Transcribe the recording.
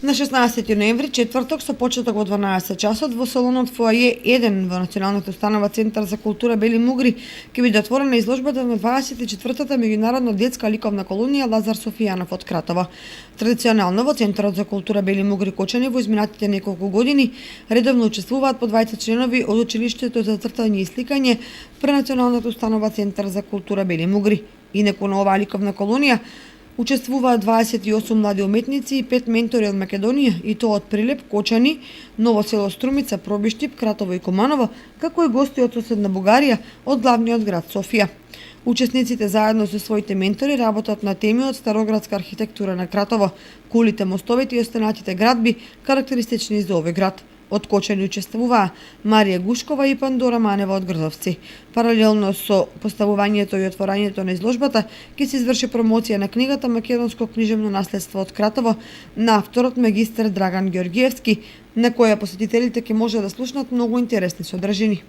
На 16 ноември, четврток, со почеток во 12 часот, во салонот Фоаје 1 во Националната установа Центар за култура Бели Мугри ќе биде отворена изложбата на 24-та меѓународна детска ликовна колонија Лазар Софијанов од Кратово. Традиционално во Центарот за култура Бели Мугри Кочани во изминатите неколку години редовно учествуваат по 20 членови од училиштето за цртање и сликање при Националната установа Центар за култура Бели Мугри. Инаку на оваа ликовна колонија учествуваат 28 млади уметници и 5 ментори од Македонија, и тоа од Прилеп, Кочани, Ново село Струмица, Пробиштип, Кратово и Куманово, како и гости од соседна Бугарија од главниот град Софија. Учесниците заедно со своите ментори работат на теми од староградска архитектура на Кратово, кулите, мостовите и останатите градби, карактеристични за овој град. Од Кочани учествуваа Марија Гушкова и Пандора Манева од Грдовци. Паралелно со поставувањето и отворањето на изложбата ќе се изврши промоција на книгата Македонско книжевно наследство од Кратово на авторот магистар Драган Ѓорѓиевски, на која посетителите ќе може да слушнат многу интересни содржини.